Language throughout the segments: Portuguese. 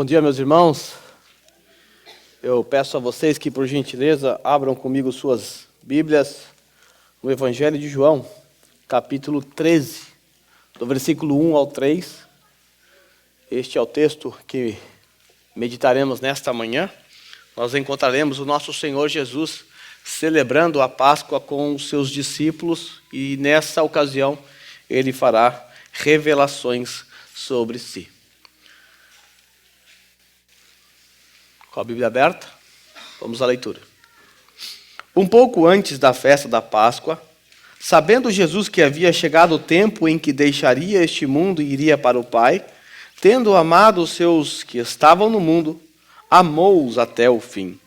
Bom dia, meus irmãos. Eu peço a vocês que, por gentileza, abram comigo suas Bíblias no Evangelho de João, capítulo 13, do versículo 1 ao 3. Este é o texto que meditaremos nesta manhã. Nós encontraremos o nosso Senhor Jesus celebrando a Páscoa com os seus discípulos e, nessa ocasião, ele fará revelações sobre si. Com a Bíblia aberta, vamos à leitura. Um pouco antes da festa da Páscoa, sabendo Jesus que havia chegado o tempo em que deixaria este mundo e iria para o Pai, tendo amado os seus que estavam no mundo, amou-os até o fim.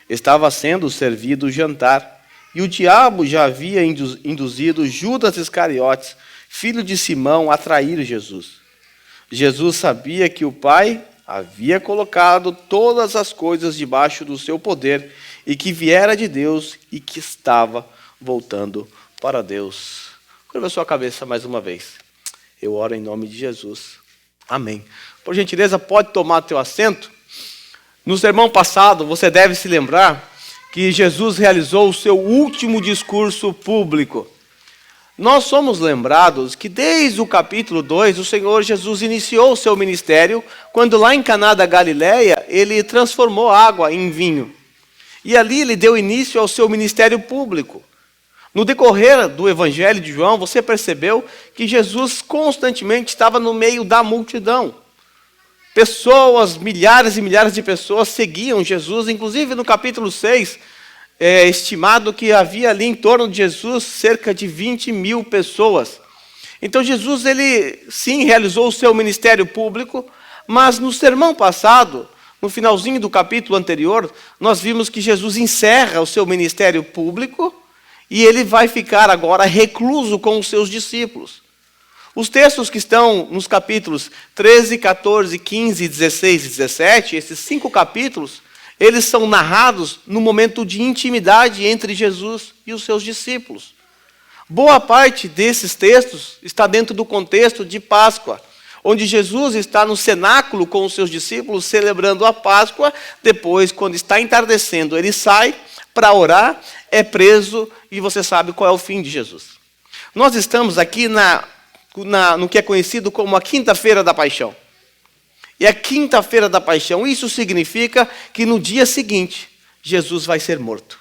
Estava sendo servido o jantar, e o diabo já havia induzido Judas Iscariotes, filho de Simão, a trair Jesus. Jesus sabia que o Pai havia colocado todas as coisas debaixo do seu poder e que viera de Deus e que estava voltando para Deus. Curva a sua cabeça mais uma vez. Eu oro em nome de Jesus. Amém. Por gentileza, pode tomar teu assento. No sermão passado, você deve se lembrar que Jesus realizou o seu último discurso público. Nós somos lembrados que desde o capítulo 2, o Senhor Jesus iniciou o seu ministério, quando lá em Caná da Galileia, ele transformou água em vinho. E ali ele deu início ao seu ministério público. No decorrer do Evangelho de João, você percebeu que Jesus constantemente estava no meio da multidão. Pessoas, milhares e milhares de pessoas seguiam Jesus, inclusive no capítulo 6, é estimado que havia ali em torno de Jesus cerca de 20 mil pessoas. Então Jesus, ele sim realizou o seu ministério público, mas no sermão passado, no finalzinho do capítulo anterior, nós vimos que Jesus encerra o seu ministério público e ele vai ficar agora recluso com os seus discípulos. Os textos que estão nos capítulos 13, 14, 15, 16 e 17, esses 5 capítulos, eles são narrados no momento de intimidade entre Jesus e os seus discípulos. Boa parte desses textos está dentro do contexto de Páscoa, onde Jesus está no cenáculo com os seus discípulos celebrando a Páscoa. Depois, quando está entardecendo, ele sai para orar, é preso e você sabe qual é o fim de Jesus. Nós estamos aqui no que é conhecido como a Quinta-feira da Paixão. E a Quinta-feira da Paixão, isso significa que no dia seguinte, Jesus vai ser morto.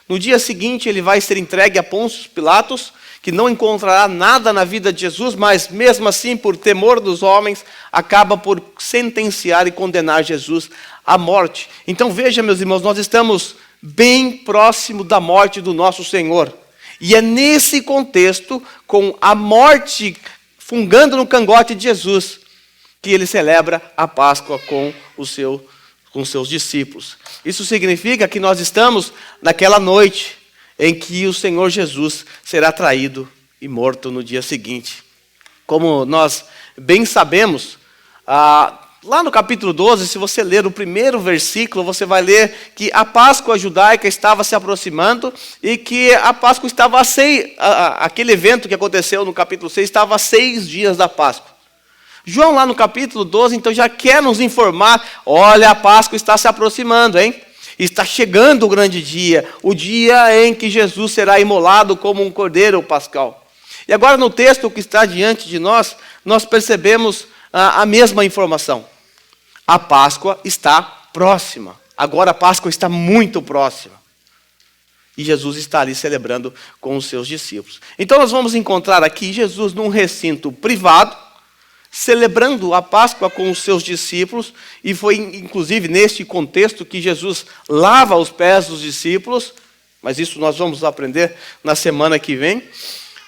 No dia seguinte, ele vai ser entregue a Pôncio Pilatos, que não encontrará nada na vida de Jesus, mas mesmo assim, por temor dos homens, acaba por sentenciar e condenar Jesus à morte. Então veja, meus irmãos, nós estamos bem próximo da morte do nosso Senhor. E é nesse contexto, com a morte fungando no cangote de Jesus, que ele celebra a Páscoa com seus discípulos. Isso significa que nós estamos naquela noite em que o Senhor Jesus será traído e morto no dia seguinte. Como nós bem sabemos, lá no capítulo 12, se você ler o primeiro versículo, você vai ler que a Páscoa judaica estava se aproximando e que a Páscoa estava aquele evento que aconteceu no capítulo 6 estava a 6 dias da Páscoa. João, lá no capítulo 12, então já quer nos informar, olha, a Páscoa está se aproximando, hein? Está chegando o grande dia, o dia em que Jesus será imolado como um cordeiro pascal. E agora no texto que está diante de nós, nós percebemos a mesma informação. A Páscoa está próxima. Agora a Páscoa está muito próxima. E Jesus está ali celebrando com os seus discípulos. Então nós vamos encontrar aqui Jesus num recinto privado, celebrando a Páscoa com os seus discípulos, e foi inclusive neste contexto que Jesus lava os pés dos discípulos, mas isso nós vamos aprender na semana que vem.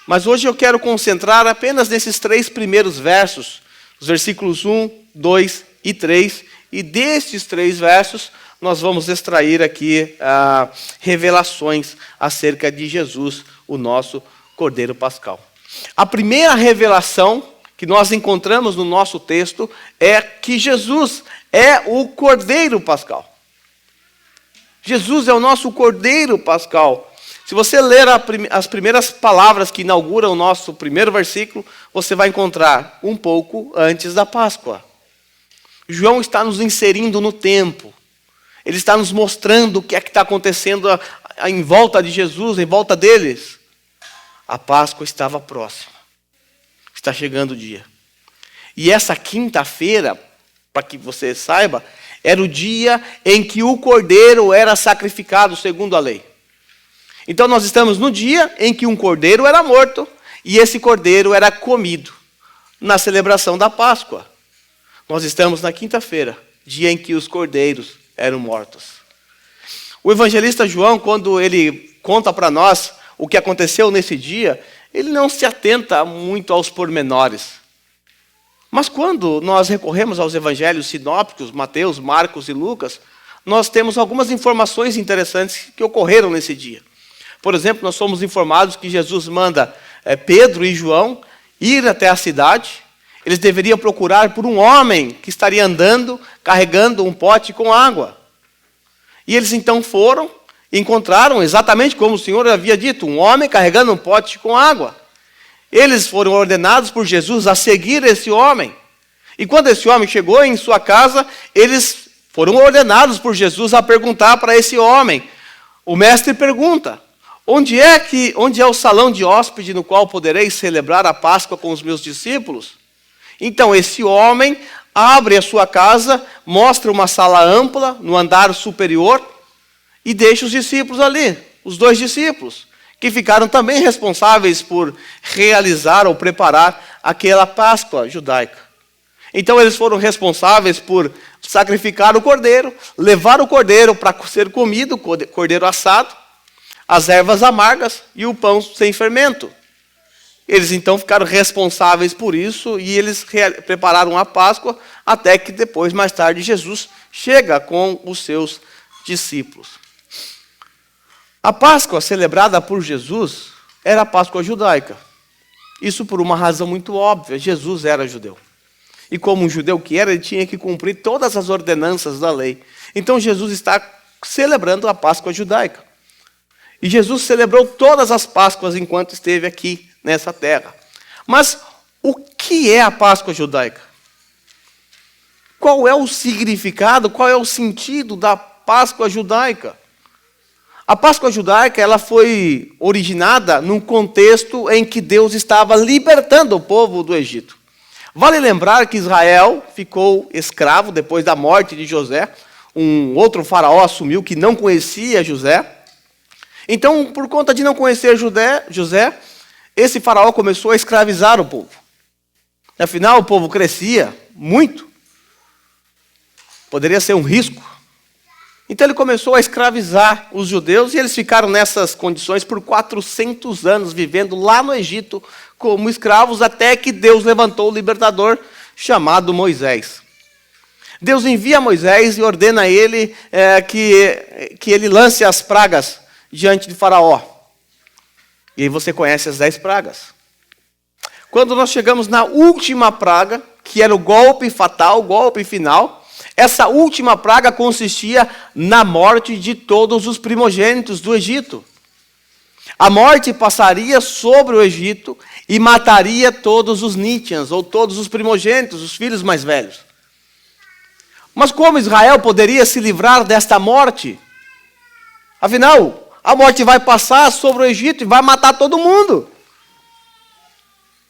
Mas hoje eu quero concentrar apenas nesses 3 primeiros versos, os versículos 1, 2 e 3, e destes 3 versos nós vamos extrair aqui revelações acerca de Jesus, o nosso Cordeiro Pascal. A primeira revelação que nós encontramos no nosso texto é que Jesus é o Cordeiro Pascal. Jesus é o nosso Cordeiro Pascal. Se você ler as primeiras palavras que inauguram o nosso primeiro versículo, você vai encontrar um pouco antes da Páscoa. João está nos inserindo no tempo. Ele está nos mostrando o que é que está acontecendo em volta de Jesus, em volta deles. A Páscoa estava próxima. Está chegando o dia. E essa quinta-feira, para que você saiba, era o dia em que o cordeiro era sacrificado segundo a lei. Então nós estamos no dia em que um cordeiro era morto e esse cordeiro era comido na celebração da Páscoa. Nós estamos na quinta-feira, dia em que os cordeiros eram mortos. O evangelista João, quando ele conta para nós o que aconteceu nesse dia, ele não se atenta muito aos pormenores. Mas quando nós recorremos aos evangelhos sinópticos, Mateus, Marcos e Lucas, nós temos algumas informações interessantes que ocorreram nesse dia. Por exemplo, nós somos informados que Jesus manda Pedro e João ir até a cidade. Eles deveriam procurar por um homem que estaria andando, carregando um pote com água. E eles então foram e encontraram, exatamente como o Senhor havia dito, um homem carregando um pote com água. Eles foram ordenados por Jesus a seguir esse homem. E quando esse homem chegou em sua casa, eles foram ordenados por Jesus a perguntar para esse homem. O mestre pergunta: onde é o salão de hóspede no qual poderei celebrar a Páscoa com os meus discípulos? Então esse homem abre a sua casa, mostra uma sala ampla no andar superior e deixa os discípulos ali, os 2 discípulos, que ficaram também responsáveis por realizar ou preparar aquela Páscoa judaica. Então eles foram responsáveis por sacrificar o cordeiro, levar o cordeiro para ser comido, o cordeiro assado, as ervas amargas e o pão sem fermento. Eles então ficaram responsáveis por isso e eles prepararam a Páscoa até que depois, mais tarde, Jesus chega com os seus discípulos. A Páscoa celebrada por Jesus era a Páscoa judaica. Isso por uma razão muito óbvia. Jesus era judeu. E como um judeu que era, ele tinha que cumprir todas as ordenanças da lei. Então Jesus está celebrando a Páscoa judaica. E Jesus celebrou todas as Páscoas enquanto esteve aqui nessa terra. Mas o que é a Páscoa judaica? Qual é o significado, qual é o sentido da Páscoa judaica? A Páscoa judaica ela foi originada num contexto em que Deus estava libertando o povo do Egito. Vale lembrar que Israel ficou escravo depois da morte de José. Um outro faraó assumiu que não conhecia José. Então, por conta de não conhecer José, esse faraó começou a escravizar o povo. Afinal, o povo crescia muito. Poderia ser um risco. Então ele começou a escravizar os judeus e eles ficaram nessas condições por 400 anos, vivendo lá no Egito como escravos, até que Deus levantou o libertador chamado Moisés. Deus envia Moisés e ordena a ele que ele lance as pragas diante de Faraó. E aí você conhece as 10 pragas. Quando nós chegamos na última praga, que era o golpe fatal, o golpe final, essa última praga consistia na morte de todos os primogênitos do Egito. A morte passaria sobre o Egito e mataria todos os nítians, ou todos os primogênitos, os filhos mais velhos. Mas como Israel poderia se livrar desta morte? Afinal, a morte vai passar sobre o Egito e vai matar todo mundo.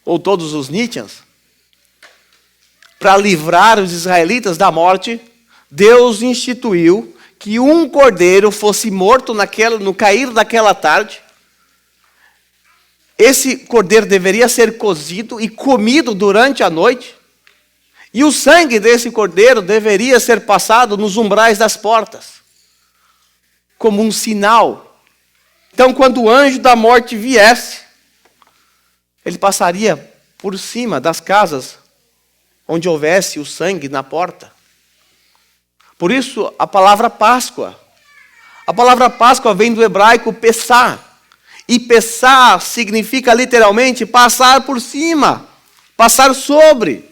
Ou todos os nítians. Para livrar os israelitas da morte, Deus instituiu que um cordeiro fosse morto no cair daquela tarde. Esse cordeiro deveria ser cozido e comido durante a noite. E o sangue desse cordeiro deveria ser passado nos umbrais das portas, como um sinal. Então, quando o anjo da morte viesse, ele passaria por cima das casas onde houvesse o sangue na porta. Por isso, a palavra Páscoa. A palavra Páscoa vem do hebraico Pessah. E Pessah significa literalmente passar por cima, passar sobre.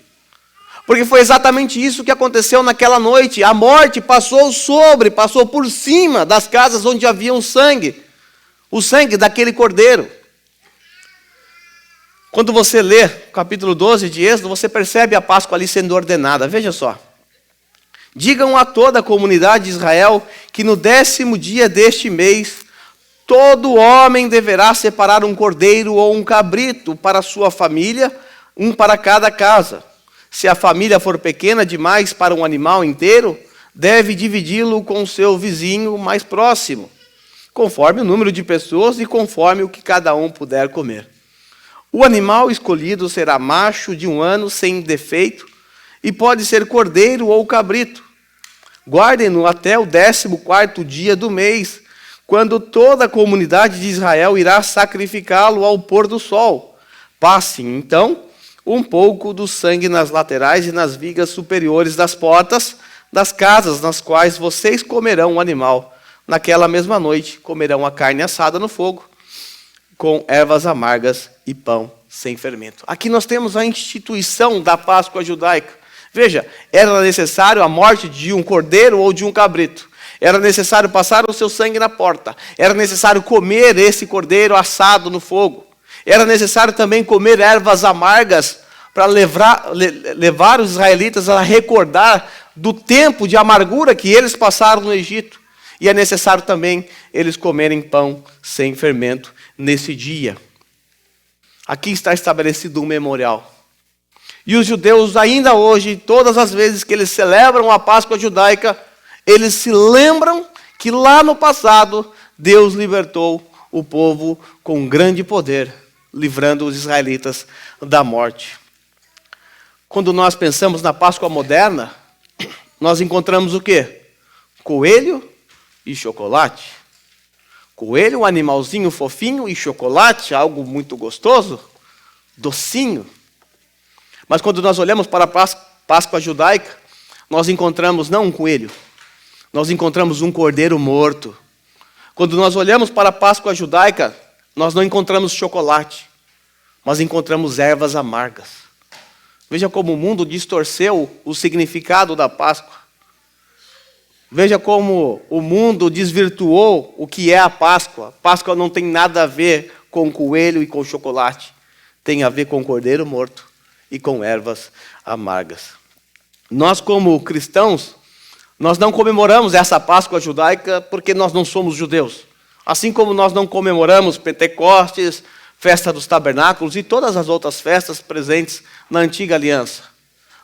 Porque foi exatamente isso que aconteceu naquela noite. A morte passou por cima das casas onde havia um sangue. O sangue daquele cordeiro. Quando você lê o capítulo 12 de Êxodo, você percebe a Páscoa ali sendo ordenada. Veja só. Digam a toda a comunidade de Israel que no 10º dia deste mês, todo homem deverá separar um cordeiro ou um cabrito para sua família, um para cada casa. Se a família for pequena demais para um animal inteiro, deve dividi-lo com seu vizinho mais próximo, conforme o número de pessoas e conforme o que cada um puder comer. O animal escolhido será macho de 1 ano sem defeito e pode ser cordeiro ou cabrito. Guardem-no até o 14º dia do mês, quando toda a comunidade de Israel irá sacrificá-lo ao pôr do sol. Passem, então, um pouco do sangue nas laterais e nas vigas superiores das portas das casas nas quais vocês comerão o animal. Naquela mesma noite, comerão a carne assada no fogo, com ervas amargas e pão sem fermento. Aqui nós temos a instituição da Páscoa judaica. Veja, era necessário a morte de um cordeiro ou de um cabrito. Era necessário passar o seu sangue na porta. Era necessário comer esse cordeiro assado no fogo. Era necessário também comer ervas amargas para levar os israelitas a recordar do tempo de amargura que eles passaram no Egito. E é necessário também eles comerem pão sem fermento nesse dia. Aqui está estabelecido um memorial. E os judeus ainda hoje, todas as vezes que eles celebram a Páscoa judaica, eles se lembram que lá no passado, Deus libertou o povo com grande poder, livrando os israelitas da morte. Quando nós pensamos na Páscoa moderna, nós encontramos o quê? Coelho e chocolate. Coelho, um animalzinho fofinho, e chocolate, algo muito gostoso, docinho. Mas quando nós olhamos para a Páscoa judaica, nós encontramos não um coelho, nós encontramos um cordeiro morto. Quando nós olhamos para a Páscoa judaica, nós não encontramos chocolate, mas encontramos ervas amargas. Veja como o mundo distorceu o significado da Páscoa. Veja como o mundo desvirtuou o que é a Páscoa. Páscoa não tem nada a ver com coelho e com chocolate. Tem a ver com cordeiro morto e com ervas amargas. Nós, como cristãos, nós não comemoramos essa Páscoa judaica porque nós não somos judeus. Assim como nós não comemoramos Pentecostes, Festa dos Tabernáculos e todas as outras festas presentes na Antiga Aliança.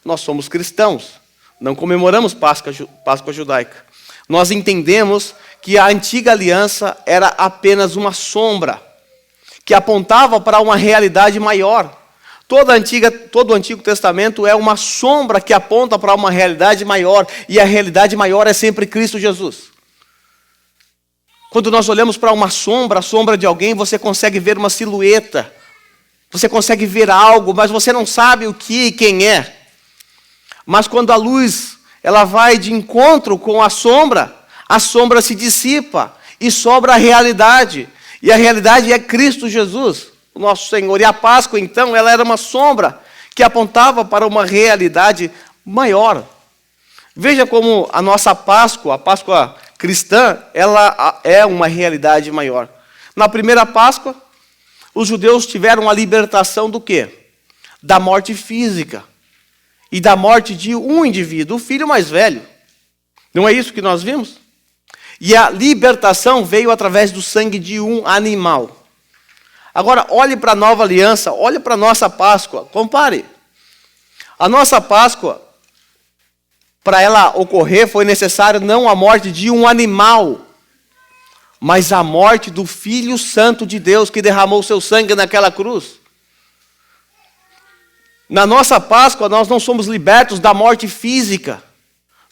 Nós somos cristãos, não comemoramos Páscoa judaica. Nós entendemos que a Antiga Aliança era apenas uma sombra, que apontava para uma realidade maior. Todo o Antigo Testamento é uma sombra que aponta para uma realidade maior, e a realidade maior é sempre Cristo Jesus. Quando nós olhamos para uma sombra, a sombra de alguém, você consegue ver uma silhueta, você consegue ver algo, mas você não sabe o que e quem é. Mas quando a luz ela vai de encontro com a sombra se dissipa e sobra a realidade. E a realidade é Cristo Jesus, o nosso Senhor. E a Páscoa, então, ela era uma sombra que apontava para uma realidade maior. Veja como a nossa Páscoa, a Páscoa cristã, ela é uma realidade maior. Na primeira Páscoa, os judeus tiveram a libertação do quê? Da morte física e da morte de um indivíduo, o filho mais velho. Não é isso que nós vimos? E a libertação veio através do sangue de um animal. Agora, olhe para a nova aliança, olhe para a nossa Páscoa, compare. A nossa Páscoa, para ela ocorrer, foi necessário não a morte de um animal, mas a morte do Filho Santo de Deus, que derramou seu sangue naquela cruz. Na nossa Páscoa, nós não somos libertos da morte física.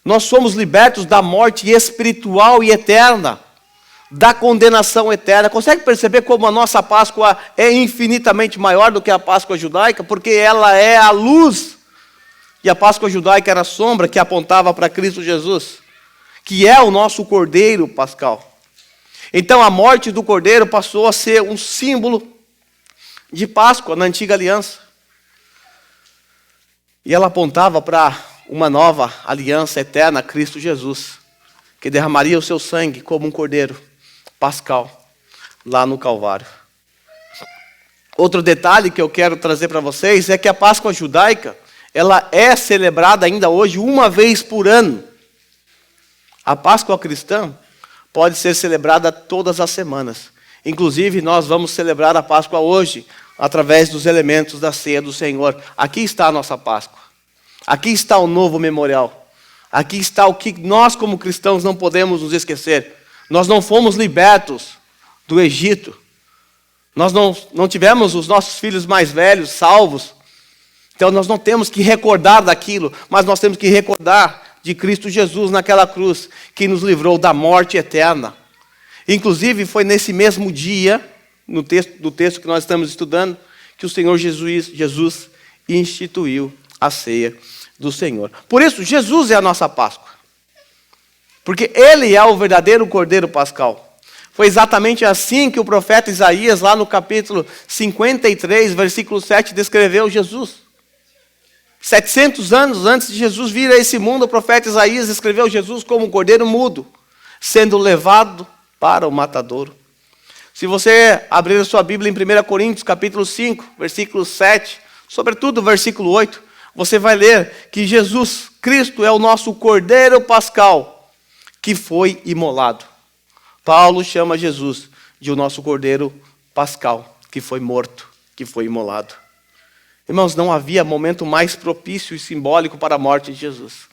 Nós somos libertos da morte espiritual e eterna, da condenação eterna. Consegue perceber como a nossa Páscoa é infinitamente maior do que a Páscoa judaica? Porque ela é a luz. E a Páscoa judaica era a sombra que apontava para Cristo Jesus, que é o nosso Cordeiro pascal. Então a morte do Cordeiro passou a ser um símbolo de Páscoa na Antiga Aliança. E ela apontava para uma nova aliança eterna, Cristo Jesus, que derramaria o seu sangue como um cordeiro pascal lá no Calvário. Outro detalhe que eu quero trazer para vocês é que a Páscoa judaica, ela é celebrada ainda hoje uma vez por ano. A Páscoa cristã pode ser celebrada todas as semanas. Inclusive, nós vamos celebrar a Páscoa hoje, através dos elementos da ceia do Senhor. Aqui está a nossa Páscoa. Aqui está o novo memorial. Aqui está o que nós, como cristãos, não podemos nos esquecer. Nós não fomos libertos do Egito. Nós não tivemos os nossos filhos mais velhos salvos. Então nós não temos que recordar daquilo, mas nós temos que recordar de Cristo Jesus naquela cruz, que nos livrou da morte eterna. Inclusive foi nesse mesmo dia, do texto que nós estamos estudando, que o Senhor Jesus instituiu a ceia do Senhor. Por isso, Jesus é a nossa Páscoa. Porque Ele é o verdadeiro Cordeiro Pascal. Foi exatamente assim que o profeta Isaías, lá no capítulo 53, versículo 7, descreveu Jesus. 700 anos antes de Jesus vir a esse mundo, o profeta Isaías descreveu Jesus como um cordeiro mudo, sendo levado para o matadouro. Se você abrir a sua Bíblia em 1 Coríntios, capítulo 5, versículo 7, sobretudo o versículo 8, você vai ler que Jesus Cristo é o nosso cordeiro pascal, que foi imolado. Paulo chama Jesus de o nosso cordeiro pascal, que foi morto, que foi imolado. Irmãos, não havia momento mais propício e simbólico para a morte de Jesus.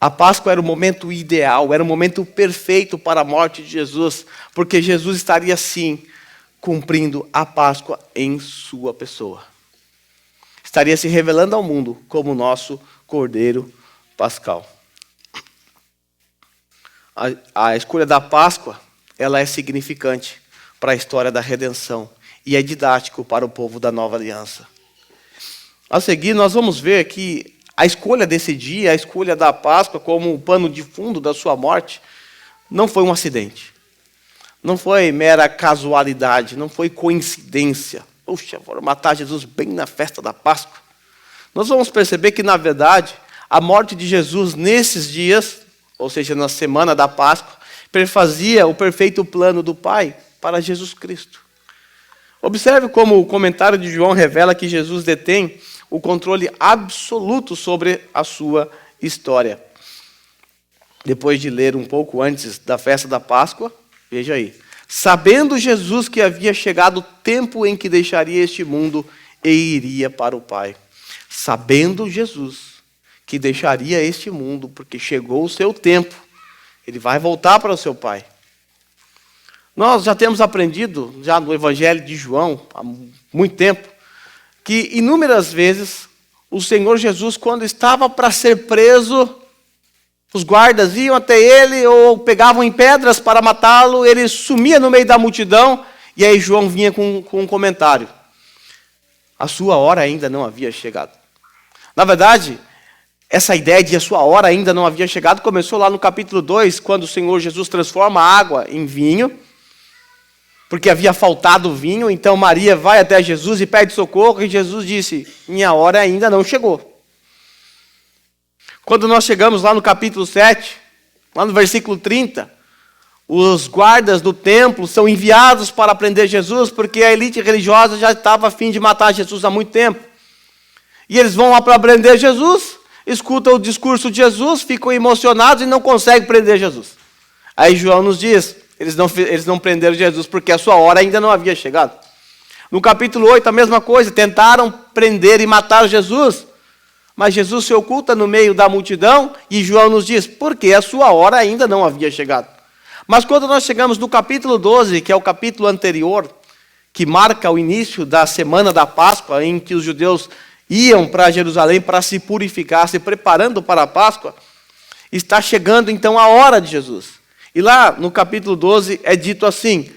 A Páscoa era o momento ideal, era o momento perfeito para a morte de Jesus, porque Jesus estaria, sim, cumprindo a Páscoa em sua pessoa. Estaria se revelando ao mundo como o nosso Cordeiro Pascal. A escolha da Páscoa, ela é significante para a história da redenção e é didático para o povo da nova aliança. A seguir, nós vamos ver que a escolha desse dia, a escolha da Páscoa como o pano de fundo da sua morte, não foi um acidente. Não foi mera casualidade, não foi coincidência. Puxa, vou matar Jesus bem na festa da Páscoa. Nós vamos perceber que, na verdade, a morte de Jesus nesses dias, ou seja, na semana da Páscoa, perfazia o perfeito plano do Pai para Jesus Cristo. Observe como o comentário de João revela que Jesus detém o controle absoluto sobre a sua história. Depois de ler um pouco antes da festa da Páscoa, veja aí. Sabendo Jesus que havia chegado o tempo em que deixaria este mundo e iria para o Pai. Sabendo Jesus que deixaria este mundo, porque chegou o seu tempo, ele vai voltar para o seu Pai. Nós já temos aprendido, já no Evangelho de João, há muito tempo, que inúmeras vezes o Senhor Jesus, quando estava para ser preso, os guardas iam até ele ou pegavam em pedras para matá-lo, ele sumia no meio da multidão, e aí João vinha com um comentário. A sua hora ainda não havia chegado. Na verdade, essa ideia de a sua hora ainda não havia chegado começou lá no capítulo 2, quando o Senhor Jesus transforma a água em vinho, porque havia faltado vinho, então Maria vai até Jesus e pede socorro, e Jesus disse, minha hora ainda não chegou. Quando nós chegamos lá no capítulo 7, lá no versículo 30, os guardas do templo são enviados para prender Jesus, porque a elite religiosa já estava a fim de matar Jesus há muito tempo. E eles vão lá para prender Jesus, escutam o discurso de Jesus, ficam emocionados e não conseguem prender Jesus. Aí João nos diz, eles não prenderam Jesus porque a sua hora ainda não havia chegado. No capítulo 8, a mesma coisa, tentaram prender e matar Jesus, mas Jesus se oculta no meio da multidão e João nos diz, porque a sua hora ainda não havia chegado. Mas quando nós chegamos no capítulo 12, que é o capítulo anterior, que marca o início da semana da Páscoa, em que os judeus iam para Jerusalém para se purificar, se preparando para a Páscoa, está chegando então a hora de Jesus. E lá no capítulo 12 é dito assim,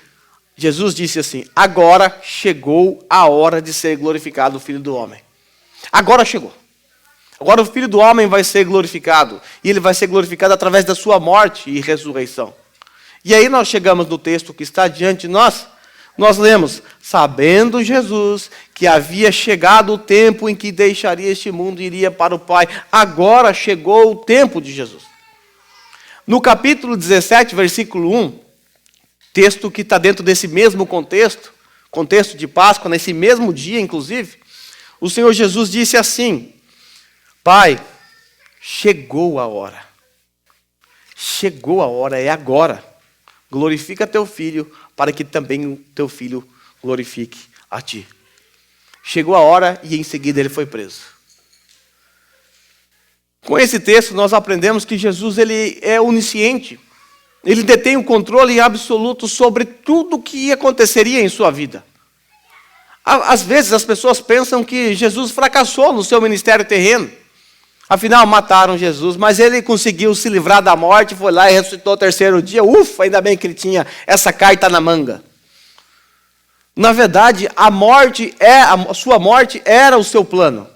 Jesus disse assim, agora chegou a hora de ser glorificado o Filho do Homem. Agora chegou. Agora o Filho do Homem vai ser glorificado. E ele vai ser glorificado através da sua morte e ressurreição. E aí nós chegamos no texto que está diante de nós. Nós lemos, sabendo Jesus que havia chegado o tempo em que deixaria este mundo e iria para o Pai. Agora chegou o tempo de Jesus. No capítulo 17, versículo 1, texto que está dentro desse mesmo contexto de Páscoa, nesse mesmo dia, inclusive, o Senhor Jesus disse assim, Pai, chegou a hora. chegou a hora, é agora. Glorifica teu filho, para que também o teu filho glorifique a ti. Chegou a hora e em seguida ele foi preso. Com esse texto nós aprendemos que Jesus ele é onisciente. Ele detém o controle absoluto sobre tudo que aconteceria em sua vida. Às vezes as pessoas pensam que Jesus fracassou no seu ministério terreno. Afinal, mataram Jesus, mas ele conseguiu se livrar da morte, foi lá e ressuscitou o terceiro dia. Ufa, ainda bem que ele tinha essa carta na manga. Na verdade, a sua morte era o seu plano.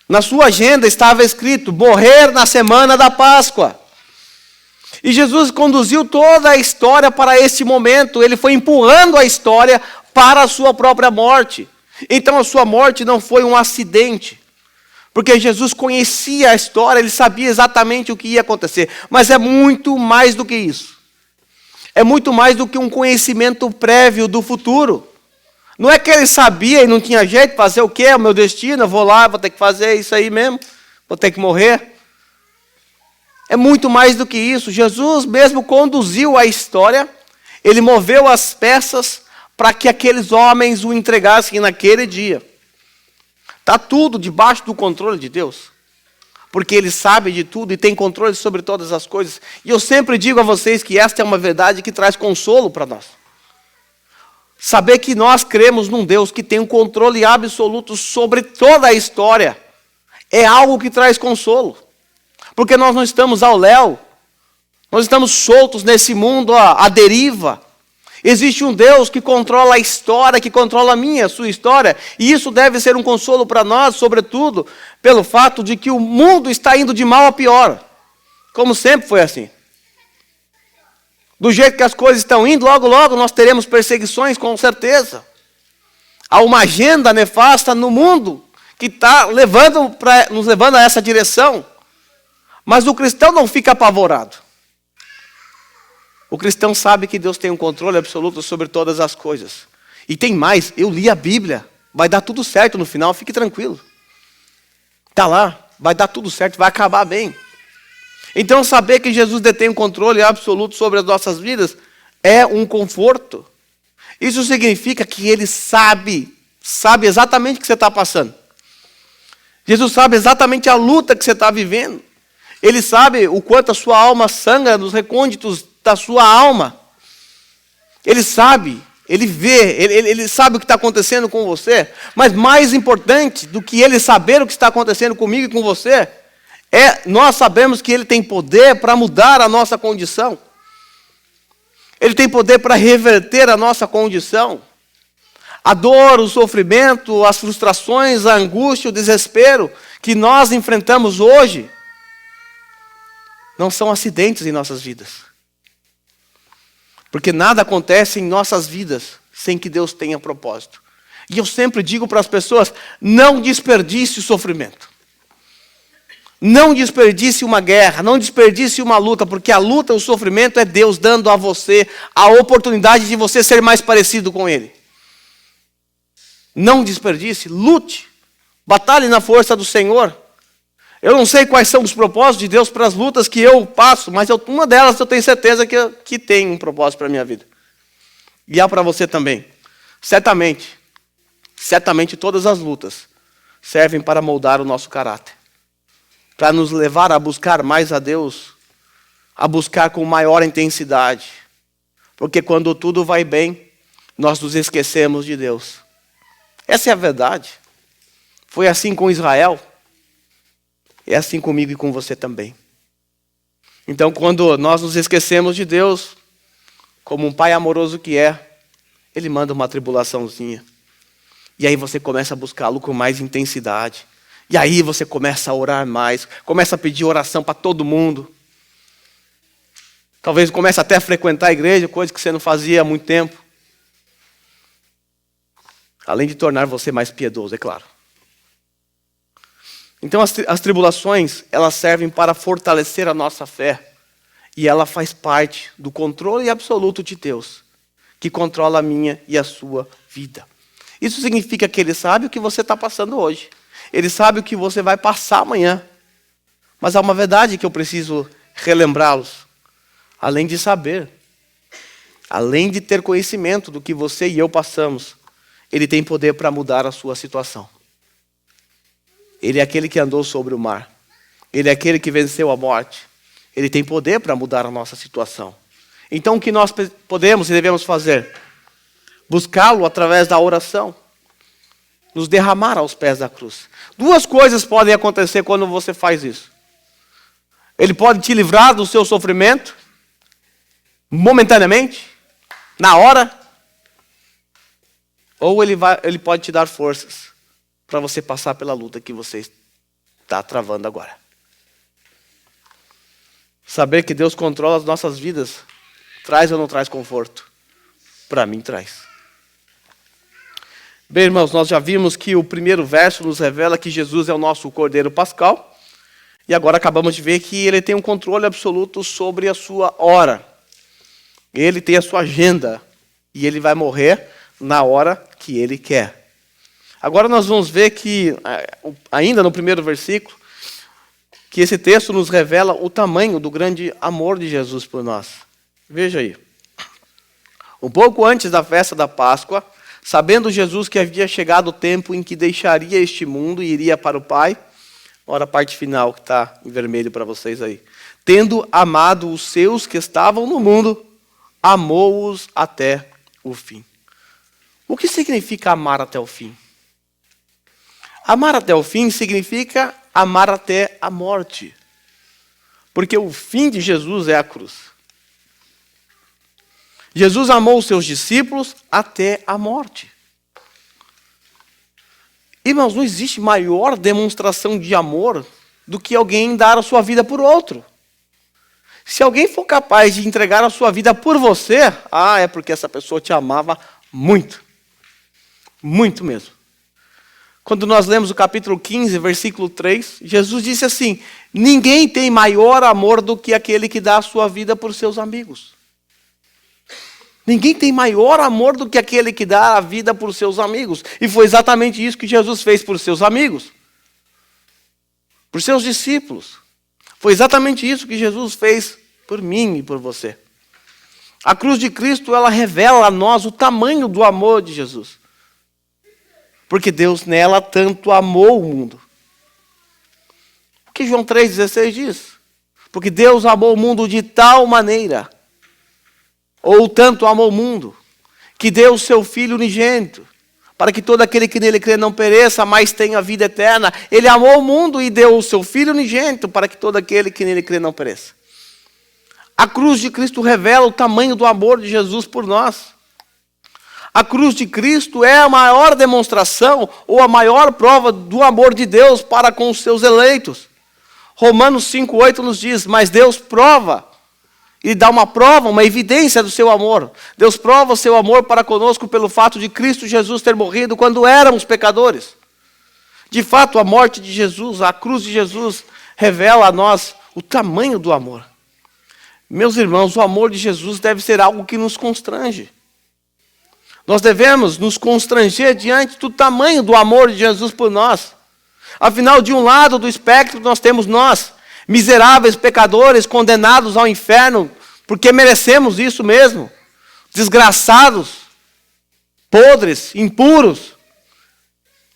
Na sua agenda estava escrito, morrer na semana da Páscoa. E Jesus conduziu toda a história para este momento. Ele foi empurrando a história para a sua própria morte. Então a sua morte não foi um acidente. Porque Jesus conhecia a história, ele sabia exatamente o que ia acontecer. Mas é muito mais do que isso. É muito mais do que um conhecimento prévio do futuro. Não é que ele sabia e não tinha jeito, fazer o quê? É o meu destino, eu vou lá, vou ter que fazer isso aí mesmo, vou ter que morrer. É muito mais do que isso. Jesus mesmo conduziu a história, ele moveu as peças para que aqueles homens o entregassem naquele dia. Está tudo debaixo do controle de Deus. Porque Ele sabe de tudo e tem controle sobre todas as coisas. E eu sempre digo a vocês que esta é uma verdade que traz consolo para nós. Saber que nós cremos num Deus que tem um controle absoluto sobre toda a história é algo que traz consolo. Porque nós não estamos ao léu. Nós estamos soltos nesse mundo à deriva. Existe um Deus que controla a história, que controla a minha, a sua história. E isso deve ser um consolo para nós, sobretudo, pelo fato de que o mundo está indo de mal a pior. Como sempre foi assim. Do jeito que as coisas estão indo, logo, logo nós teremos perseguições, com certeza. Há uma agenda nefasta no mundo que está nos levando a essa direção. Mas o cristão não fica apavorado. O cristão sabe que Deus tem um controle absoluto sobre todas as coisas. E tem mais, eu li a Bíblia, vai dar tudo certo no final, fique tranquilo. Está lá, vai dar tudo certo, vai acabar bem. Então saber que Jesus detém um controle absoluto sobre as nossas vidas é um conforto. Isso significa que Ele sabe exatamente o que você está passando. Jesus sabe exatamente a luta que você está vivendo. Ele sabe o quanto a sua alma sangra nos recônditos da sua alma. Ele sabe, ele vê, ele sabe o que está acontecendo com você. Mas mais importante do que ele saber o que está acontecendo comigo e com você, nós sabemos que ele tem poder para mudar a nossa condição. Ele tem poder para reverter a nossa condição. A dor, o sofrimento, as frustrações, a angústia, o desespero que nós enfrentamos hoje não são acidentes em nossas vidas. Porque nada acontece em nossas vidas sem que Deus tenha propósito. E eu sempre digo para as pessoas, não desperdice o sofrimento. Não desperdice uma guerra, não desperdice uma luta, porque a luta, o sofrimento é Deus dando a você a oportunidade de você ser mais parecido com Ele. Não desperdice, lute, batalhe na força do Senhor. Eu não sei quais são os propósitos de Deus para as lutas que eu passo, mas uma delas eu tenho certeza que tem um propósito para a minha vida. E há para você também. Certamente todas as lutas servem para moldar o nosso caráter. Para nos levar a buscar mais a Deus, a buscar com maior intensidade. Porque quando tudo vai bem, nós nos esquecemos de Deus. Essa é a verdade. Foi assim com Israel. É assim comigo e com você também. Então, quando nós nos esquecemos de Deus, como um pai amoroso que é, Ele manda uma tribulaçãozinha. E aí você começa a buscá-lo com mais intensidade. E aí você começa a orar mais, começa a pedir oração para todo mundo. Talvez comece até a frequentar a igreja, coisa que você não fazia há muito tempo. Além de tornar você mais piedoso, é claro. Então as tribulações, elas servem para fortalecer a nossa fé. E ela faz parte do controle absoluto de Deus, que controla a minha e a sua vida. Isso significa que Ele sabe o que você está passando hoje. Ele sabe o que você vai passar amanhã. Mas há uma verdade que eu preciso relembrá-los. Além de saber, além de ter conhecimento do que você e eu passamos, Ele tem poder para mudar a sua situação. Ele é aquele que andou sobre o mar. Ele é aquele que venceu a morte. Ele tem poder para mudar a nossa situação. Então o que nós podemos e devemos fazer? Buscá-lo através da oração. Nos derramar aos pés da cruz. Duas coisas podem acontecer quando você faz isso. Ele pode te livrar do seu sofrimento, momentaneamente, na hora, ou ele pode te dar forças para você passar pela luta que você está travando agora. Saber que Deus controla as nossas vidas, traz ou não traz conforto? Para mim traz. Bem, irmãos, nós já vimos que o primeiro verso nos revela que Jesus é o nosso Cordeiro Pascal. E agora acabamos de ver que Ele tem um controle absoluto sobre a sua hora. Ele tem a sua agenda. E Ele vai morrer na hora que Ele quer. Agora nós vamos ver que, ainda no primeiro versículo, que esse texto nos revela o tamanho do grande amor de Jesus por nós. Veja aí. Um pouco antes da festa da Páscoa, sabendo Jesus que havia chegado o tempo em que deixaria este mundo e iria para o Pai, olha a parte final que está em vermelho para vocês aí. Tendo amado os seus que estavam no mundo, amou-os até o fim. O que significa amar até o fim? Amar até o fim significa amar até a morte. Porque o fim de Jesus é a cruz. Jesus amou os seus discípulos até a morte. Irmãos, não existe maior demonstração de amor do que alguém dar a sua vida por outro. Se alguém for capaz de entregar a sua vida por você, é porque essa pessoa te amava muito. Muito mesmo. Quando nós lemos o capítulo 15, versículo 3, Jesus disse assim: ninguém tem maior amor do que aquele que dá a sua vida por seus amigos. Ninguém tem maior amor do que aquele que dá a vida por seus amigos. E foi exatamente isso que Jesus fez por seus amigos. Por seus discípulos. Foi exatamente isso que Jesus fez por mim e por você. A cruz de Cristo, ela revela a nós o tamanho do amor de Jesus. Porque Deus nela tanto amou o mundo. O que João 3,16 diz? Porque Deus amou o mundo de tal maneira, ou tanto amou o mundo, que deu o seu Filho unigênito, para que todo aquele que nele crê não pereça, mas tenha vida eterna. Ele amou o mundo e deu o seu Filho unigênito, para que todo aquele que nele crê não pereça. A cruz de Cristo revela o tamanho do amor de Jesus por nós. A cruz de Cristo é a maior demonstração, ou a maior prova do amor de Deus para com os seus eleitos. Romanos 5,8 nos diz: mas Deus prova, e dá uma prova, uma evidência do seu amor. Deus prova o seu amor para conosco pelo fato de Cristo Jesus ter morrido quando éramos pecadores. De fato, a morte de Jesus, a cruz de Jesus, revela a nós o tamanho do amor. Meus irmãos, o amor de Jesus deve ser algo que nos constrange. Nós devemos nos constranger diante do tamanho do amor de Jesus por nós. Afinal, de um lado do espectro nós temos nós, miseráveis pecadores condenados ao inferno, porque merecemos isso mesmo. Desgraçados, podres, impuros,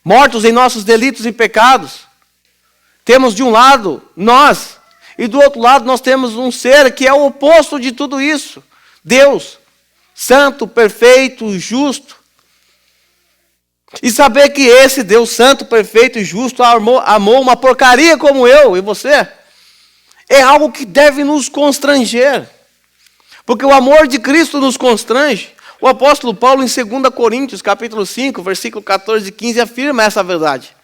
mortos em nossos delitos e pecados. Temos de um lado nós, e do outro lado nós temos um ser que é o oposto de tudo isso. Deus, santo, perfeito, justo. E saber que esse Deus santo, perfeito e justo amou uma porcaria como eu e você, é algo que deve nos constranger. Porque o amor de Cristo nos constrange. O apóstolo Paulo, em 2 Coríntios, capítulo 5, versículo 14 e 15, afirma essa verdade.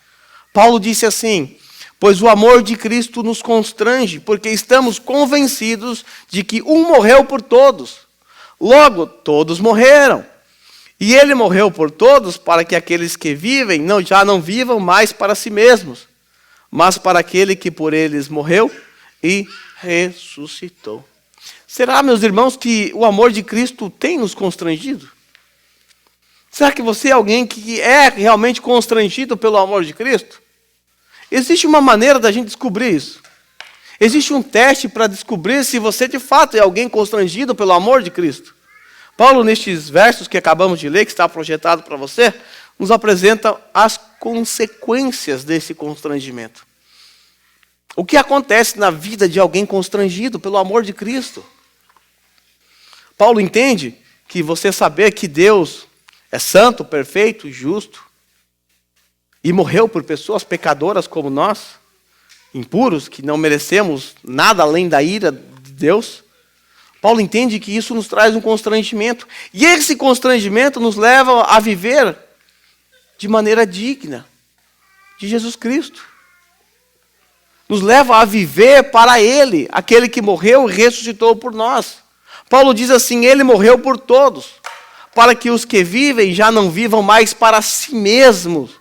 Paulo disse assim: pois o amor de Cristo nos constrange, porque estamos convencidos de que um morreu por todos. Logo, todos morreram. E ele morreu por todos, para que aqueles que vivem já não vivam mais para si mesmos, mas para aquele que por eles morreu e ressuscitou. Será, meus irmãos, que o amor de Cristo tem nos constrangido? Será que você é alguém que é realmente constrangido pelo amor de Cristo? Existe uma maneira da gente descobrir isso. Existe um teste para descobrir se você de fato é alguém constrangido pelo amor de Cristo. Paulo, nestes versos que acabamos de ler, que está projetado para você, nos apresenta as consequências desse constrangimento. O que acontece na vida de alguém constrangido pelo amor de Cristo? Paulo entende que você saber que Deus é santo, perfeito, justo, e morreu por pessoas pecadoras como nós, impuros, que não merecemos nada além da ira de Deus, Paulo entende que isso nos traz um constrangimento. E esse constrangimento nos leva a viver de maneira digna de Jesus Cristo. Nos leva a viver para Ele, aquele que morreu e ressuscitou por nós. Paulo diz assim: Ele morreu por todos, para que os que vivem já não vivam mais para si mesmos,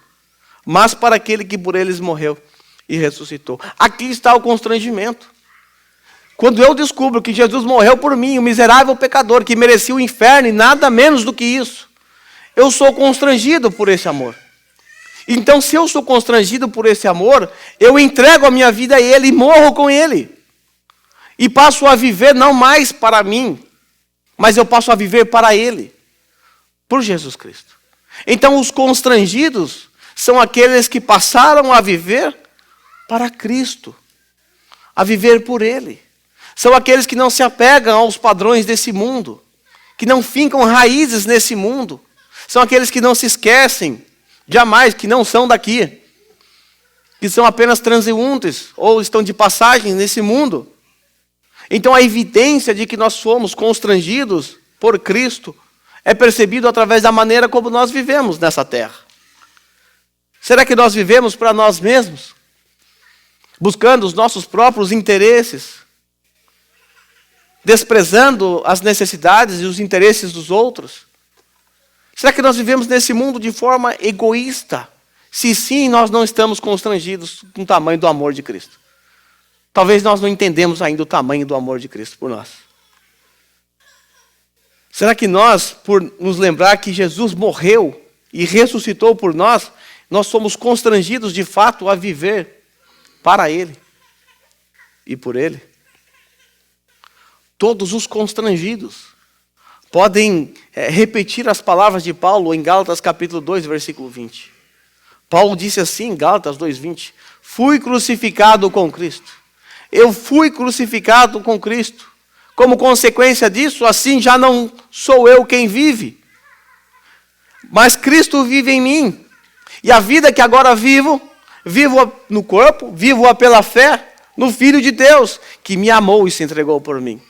mas para aquele que por eles morreu e ressuscitou. Aqui está o constrangimento. Quando eu descubro que Jesus morreu por mim, o miserável pecador que merecia o inferno e nada menos do que isso, eu sou constrangido por esse amor. Então, se eu sou constrangido por esse amor, eu entrego a minha vida a Ele e morro com Ele. E passo a viver não mais para mim, mas eu passo a viver para Ele, por Jesus Cristo. Então, os constrangidos são aqueles que passaram a viver para Cristo, a viver por Ele. São aqueles que não se apegam aos padrões desse mundo, que não fincam raízes nesse mundo. São aqueles que não se esquecem, jamais, que não são daqui, que são apenas transeuntes ou estão de passagem nesse mundo. Então a evidência de que nós somos constrangidos por Cristo é percebido através da maneira como nós vivemos nessa terra. Será que nós vivemos para nós mesmos? Buscando os nossos próprios interesses? Desprezando as necessidades e os interesses dos outros? Será que nós vivemos nesse mundo de forma egoísta? Se sim, nós não estamos constrangidos com o tamanho do amor de Cristo. Talvez nós não entendemos ainda o tamanho do amor de Cristo por nós. Será que nós, por nos lembrar que Jesus morreu e ressuscitou por nós, nós somos constrangidos de fato a viver para Ele e por Ele? Todos os constrangidos podem repetir as palavras de Paulo em Gálatas capítulo 2, versículo 20. Paulo disse assim em Gálatas 2:20: fui crucificado com Cristo. Eu fui crucificado com Cristo. Como consequência disso, assim já não sou eu quem vive, mas Cristo vive em mim. E a vida que agora vivo no corpo, vivo-a pela fé no Filho de Deus, que me amou e se entregou por mim.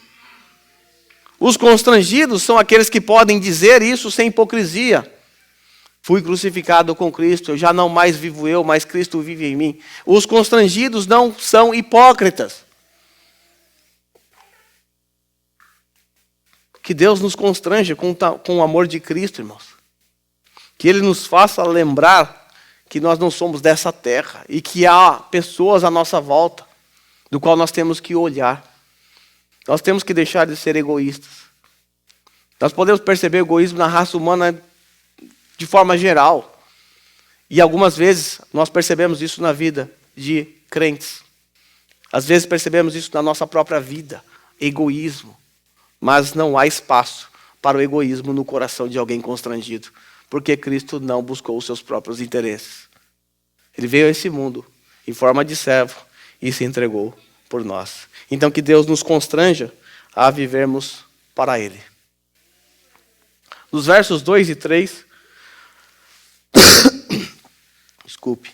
Os constrangidos são aqueles que podem dizer isso sem hipocrisia. Fui crucificado com Cristo, eu já não mais vivo eu, mas Cristo vive em mim. Os constrangidos não são hipócritas. Que Deus nos constranja com o amor de Cristo, irmãos. Que Ele nos faça lembrar que nós não somos dessa terra e que há pessoas à nossa volta, do qual nós temos que olhar. Nós temos que deixar de ser egoístas. Nós podemos perceber o egoísmo na raça humana de forma geral. E algumas vezes nós percebemos isso na vida de crentes. Às vezes percebemos isso na nossa própria vida. Egoísmo. Mas não há espaço para o egoísmo no coração de alguém constrangido. Porque Cristo não buscou os seus próprios interesses. Ele veio a esse mundo em forma de servo e se entregou por nós. Então que Deus nos constranja a vivermos para Ele. Nos versos 2 e 3, desculpe,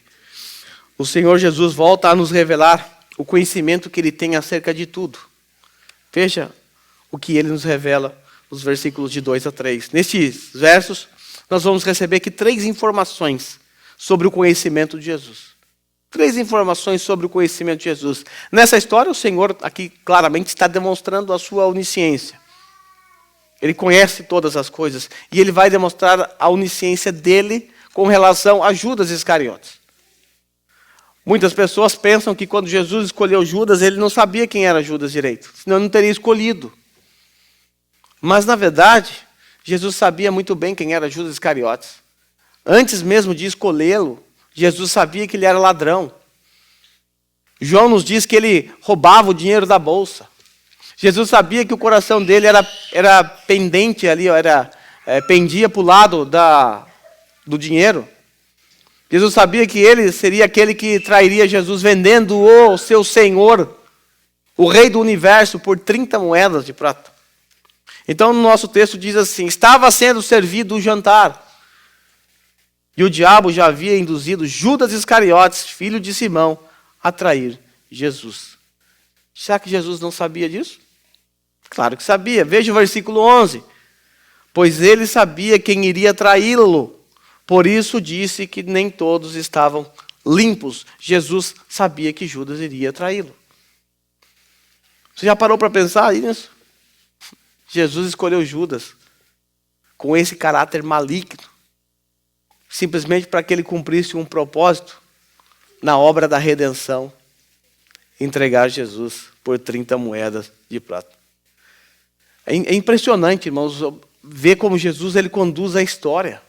o Senhor Jesus volta a nos revelar o conhecimento que Ele tem acerca de tudo. Veja o que Ele nos revela nos versículos de 2 a 3. Nestes versos, nós vamos receber aqui 3 informações sobre o conhecimento de Jesus. 3 informações sobre o conhecimento de Jesus. Nessa história, o Senhor aqui claramente está demonstrando a sua onisciência. Ele conhece todas as coisas e Ele vai demonstrar a onisciência dEle com relação a Judas Iscariotes. Muitas pessoas pensam que quando Jesus escolheu Judas, Ele não sabia quem era Judas direito, senão Ele não teria escolhido. Mas, na verdade, Jesus sabia muito bem quem era Judas Iscariotes. Antes mesmo de escolhê-lo, Jesus sabia que ele era ladrão. João nos diz que ele roubava o dinheiro da bolsa. Jesus sabia que o coração dele era pendente ali, pendia para o lado do dinheiro. Jesus sabia que ele seria aquele que trairia Jesus vendendo o seu Senhor, o Rei do Universo, por 30 moedas de prata. Então, no nosso texto diz assim: estava sendo servido o jantar, e o diabo já havia induzido Judas Iscariotes, filho de Simão, a trair Jesus. Será que Jesus não sabia disso? Claro que sabia. Veja o versículo 11. Pois ele sabia quem iria traí-lo, por isso disse que nem todos estavam limpos. Jesus sabia que Judas iria traí-lo. Você já parou para pensar nisso? Jesus escolheu Judas com esse caráter maligno, simplesmente para que ele cumprisse um propósito na obra da redenção, entregar Jesus por 30 moedas de prata. É impressionante, irmãos, ver como Jesus ele conduz a história.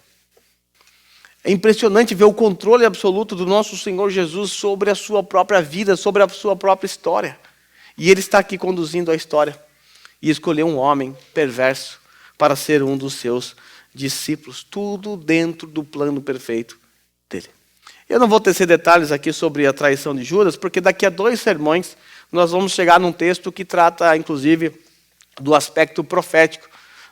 É impressionante ver o controle absoluto do nosso Senhor Jesus sobre a sua própria vida, sobre a sua própria história. E ele está aqui conduzindo a história. E escolheu um homem perverso para ser um dos seus discípulos. Tudo dentro do plano perfeito dele. Eu não vou tecer detalhes aqui sobre a traição de Judas, porque daqui a 2 sermões nós vamos chegar num texto que trata, inclusive, do aspecto profético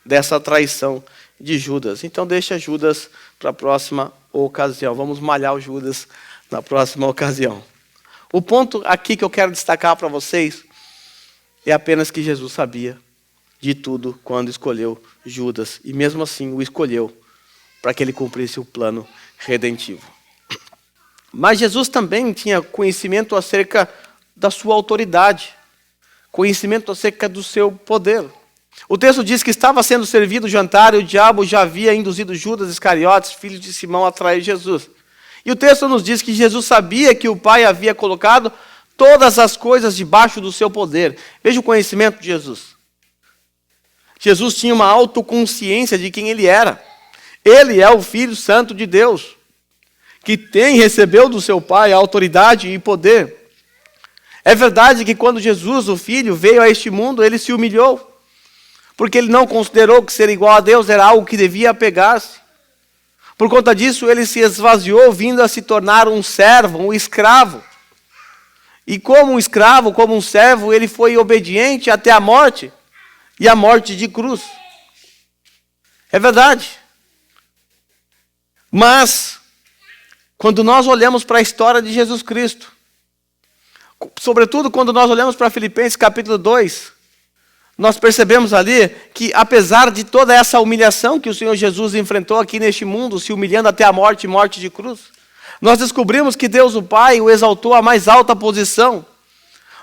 dessa traição de Judas. Então deixa Judas para a próxima ocasião. Vamos malhar o Judas na próxima ocasião. O ponto aqui que eu quero destacar para vocês é apenas que Jesus sabia de tudo quando escolheu Judas. E mesmo assim o escolheu para que ele cumprisse o plano redentivo. Mas Jesus também tinha conhecimento acerca da sua autoridade. Conhecimento acerca do seu poder. O texto diz que estava sendo servido o jantar e o diabo já havia induzido Judas Iscariotes, filho de Simão, a trair Jesus. E o texto nos diz que Jesus sabia que o Pai havia colocado todas as coisas debaixo do seu poder. Veja o conhecimento de Jesus. Jesus tinha uma autoconsciência de quem ele era. Ele é o Filho Santo de Deus, que recebeu do seu Pai a autoridade e poder. É verdade que quando Jesus, o Filho, veio a este mundo, ele se humilhou, porque ele não considerou que ser igual a Deus era algo que devia apegar-se. Por conta disso, ele se esvaziou, vindo a se tornar um servo, um escravo. E como um escravo, como um servo, ele foi obediente até a morte, e a morte de cruz. É verdade. Mas, quando nós olhamos para a história de Jesus Cristo, sobretudo quando nós olhamos para Filipenses capítulo 2, nós percebemos ali que apesar de toda essa humilhação que o Senhor Jesus enfrentou aqui neste mundo, se humilhando até a morte e morte de cruz, nós descobrimos que Deus o Pai o exaltou à mais alta posição.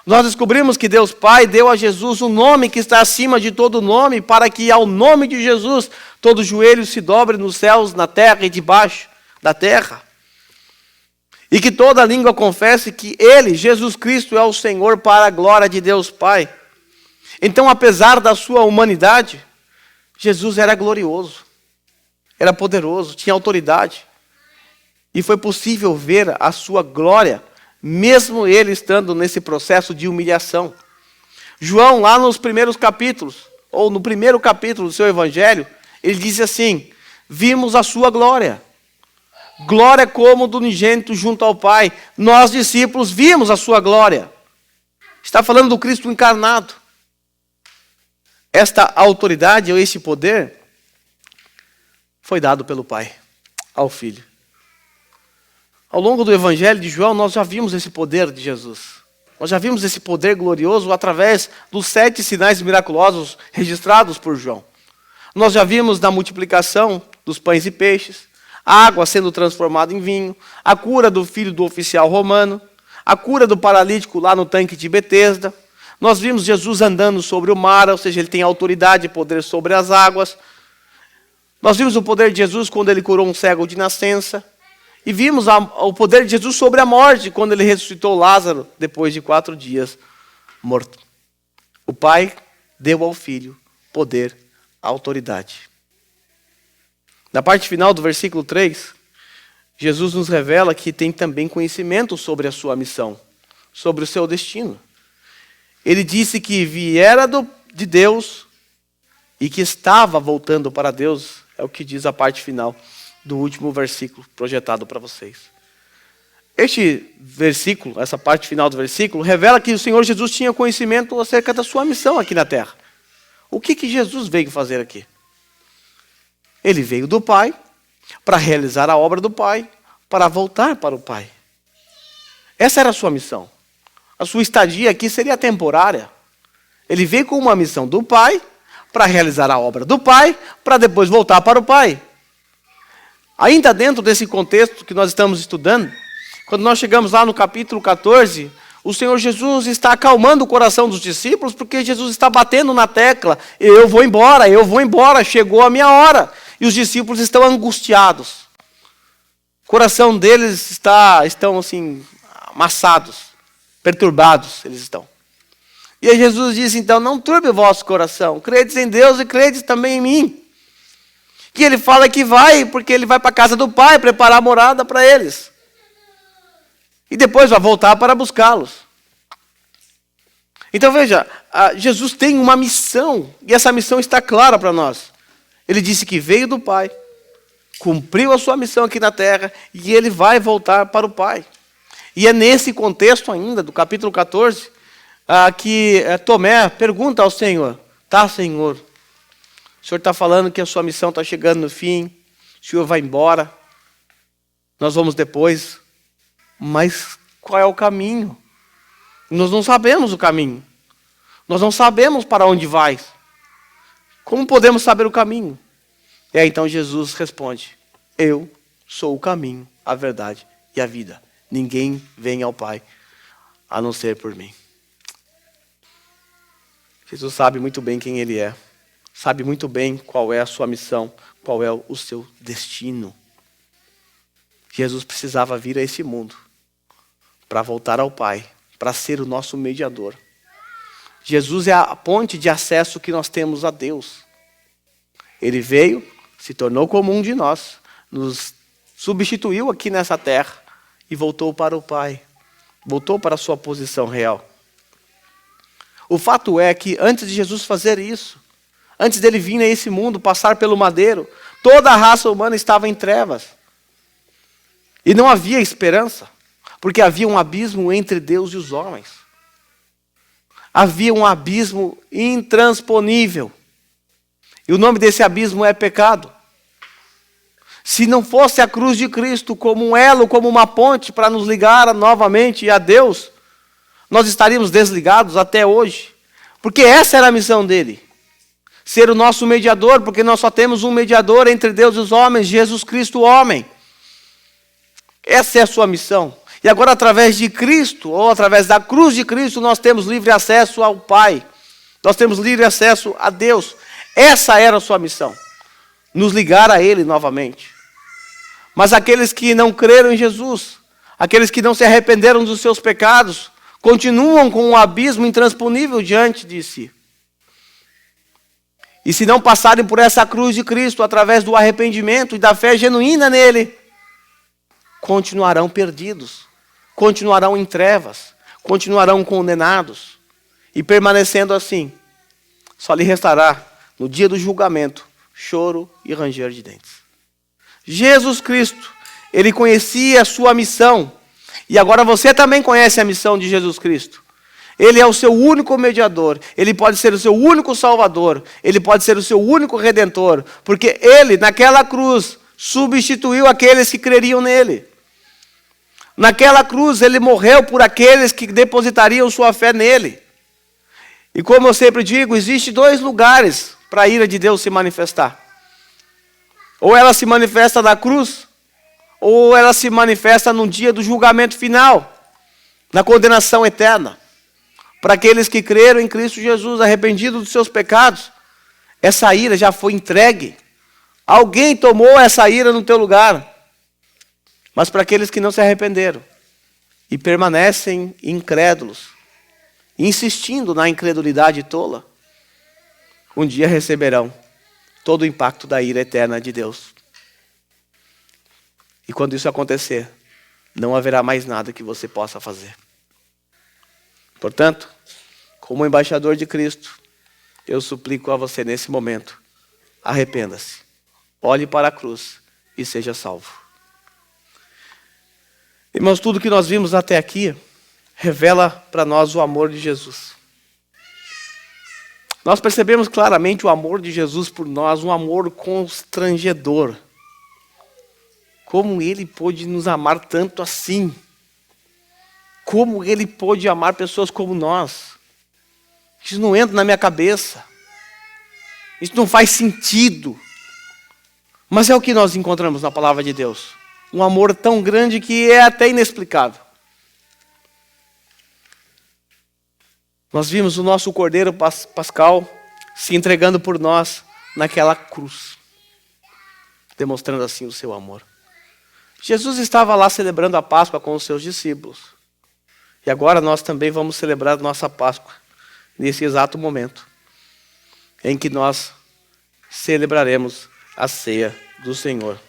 Nós descobrimos que Deus Pai deu a Jesus um nome que está acima de todo nome, para que ao nome de Jesus todo joelho se dobre nos céus, na terra e debaixo da terra. E que toda língua confesse que Ele, Jesus Cristo, é o Senhor, para a glória de Deus Pai. Então, apesar da sua humanidade, Jesus era glorioso, era poderoso, tinha autoridade. E foi possível ver a sua glória, mesmo ele estando nesse processo de humilhação. João, lá nos primeiros capítulos, ou no primeiro capítulo do seu evangelho, ele diz assim: vimos a sua glória. Glória como do unigênito junto ao Pai. Nós, discípulos, vimos a sua glória. Está falando do Cristo encarnado. Esta autoridade ou esse poder foi dado pelo Pai ao Filho. Ao longo do Evangelho de João, nós já vimos esse poder de Jesus. Nós já vimos esse poder glorioso através dos 7 sinais miraculosos registrados por João. Nós já vimos na multiplicação dos pães e peixes, a água sendo transformada em vinho, a cura do filho do oficial romano, a cura do paralítico lá no tanque de Betesda. Nós vimos Jesus andando sobre o mar, ou seja, ele tem autoridade e poder sobre as águas. Nós vimos o poder de Jesus quando ele curou um cego de nascença. E vimos o poder de Jesus sobre a morte, quando ele ressuscitou Lázaro, depois de 4 dias morto. O Pai deu ao Filho poder, autoridade. Na parte final do versículo 3, Jesus nos revela que tem também conhecimento sobre a sua missão, sobre o seu destino. Ele disse que viera de Deus e que estava voltando para Deus. É o que diz a parte final do último versículo projetado para vocês. Este versículo, essa parte final do versículo, revela que o Senhor Jesus tinha conhecimento acerca da sua missão aqui na terra. O que Jesus veio fazer aqui? Ele veio do Pai para realizar a obra do Pai, para voltar para o Pai. Essa era a sua missão. A sua estadia aqui seria temporária. Ele veio com uma missão do Pai para realizar a obra do Pai, para depois voltar para o Pai. Ainda dentro desse contexto que nós estamos estudando, quando nós chegamos lá no capítulo 14, o Senhor Jesus está acalmando o coração dos discípulos, porque Jesus está batendo na tecla: eu vou embora, chegou a minha hora. E os discípulos estão angustiados. O coração deles estão assim, amassados, perturbados eles estão. E aí Jesus disse, então, não turbe o vosso coração, credes em Deus e credes também em mim. Que ele fala que vai, porque ele vai para a casa do Pai, preparar a morada para eles. E depois vai voltar para buscá-los. Então veja, Jesus tem uma missão, e essa missão está clara para nós. Ele disse que veio do Pai, cumpriu a sua missão aqui na terra, e ele vai voltar para o Pai. E é nesse contexto ainda, do capítulo 14, que Tomé pergunta ao Senhor: tá, Senhor, o Senhor está falando que a sua missão está chegando no fim, o Senhor vai embora, nós vamos depois, mas qual é o caminho? Nós não sabemos o caminho, nós não sabemos para onde vai. Como podemos saber o caminho? E aí então Jesus responde: eu sou o caminho, a verdade e a vida. Ninguém vem ao Pai a não ser por mim. Jesus sabe muito bem quem Ele é. Sabe muito bem qual é a sua missão, qual é o seu destino. Jesus precisava vir a esse mundo para voltar ao Pai, para ser o nosso mediador. Jesus é a ponte de acesso que nós temos a Deus. Ele veio, se tornou como um de nós, nos substituiu aqui nessa terra e voltou para o Pai. Voltou para a sua posição real. O fato é que antes de Jesus fazer isso, antes dele vir a esse mundo, passar pelo madeiro, toda a raça humana estava em trevas. E não havia esperança, porque havia um abismo entre Deus e os homens. Havia um abismo intransponível. E o nome desse abismo é pecado. Se não fosse a cruz de Cristo como um elo, como uma ponte para nos ligar novamente a Deus, nós estaríamos desligados até hoje. Porque essa era a missão dele. Ser o nosso mediador, porque nós só temos um mediador entre Deus e os homens, Jesus Cristo, o homem. Essa é a sua missão. E agora, através de Cristo, ou através da cruz de Cristo, nós temos livre acesso ao Pai. Nós temos livre acesso a Deus. Essa era a sua missão. Nos ligar a Ele novamente. Mas aqueles que não creram em Jesus, aqueles que não se arrependeram dos seus pecados, continuam com um abismo intransponível diante de si. E se não passarem por essa cruz de Cristo, através do arrependimento e da fé genuína nele, continuarão perdidos, continuarão em trevas, continuarão condenados. E permanecendo assim, só lhe restará, no dia do julgamento, choro e ranger de dentes. Jesus Cristo, ele conhecia a sua missão. E agora você também conhece a missão de Jesus Cristo. Ele é o seu único mediador. Ele pode ser o seu único salvador. Ele pode ser o seu único redentor. Porque ele, naquela cruz, substituiu aqueles que creriam nele. Naquela cruz, ele morreu por aqueles que depositariam sua fé nele. E como eu sempre digo, existem dois lugares para a ira de Deus se manifestar. Ou ela se manifesta na cruz, ou ela se manifesta no dia do julgamento final, na condenação eterna. Para aqueles que creram em Cristo Jesus, arrependidos dos seus pecados, essa ira já foi entregue. Alguém tomou essa ira no teu lugar. Mas para aqueles que não se arrependeram e permanecem incrédulos, insistindo na incredulidade tola, um dia receberão todo o impacto da ira eterna de Deus. E quando isso acontecer, não haverá mais nada que você possa fazer. Portanto, como embaixador de Cristo, eu suplico a você nesse momento, arrependa-se, olhe para a cruz e seja salvo. Irmãos, tudo que nós vimos até aqui revela para nós o amor de Jesus. Nós percebemos claramente o amor de Jesus por nós, um amor constrangedor. Como Ele pôde nos amar tanto assim? Como Ele pôde amar pessoas como nós? Isso não entra na minha cabeça. Isso não faz sentido. Mas é o que nós encontramos na palavra de Deus. Um amor tão grande que é até inexplicável. Nós vimos o nosso Cordeiro Pascal se entregando por nós naquela cruz, demonstrando assim o seu amor. Jesus estava lá celebrando a Páscoa com os seus discípulos. E agora nós também vamos celebrar a nossa Páscoa, nesse exato momento, em que nós celebraremos a ceia do Senhor.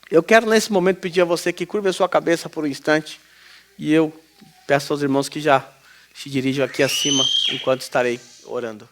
Eu quero nesse momento pedir a você que curve a sua cabeça por um instante, e eu peço aos irmãos que já se dirijam aqui acima, enquanto estarei orando.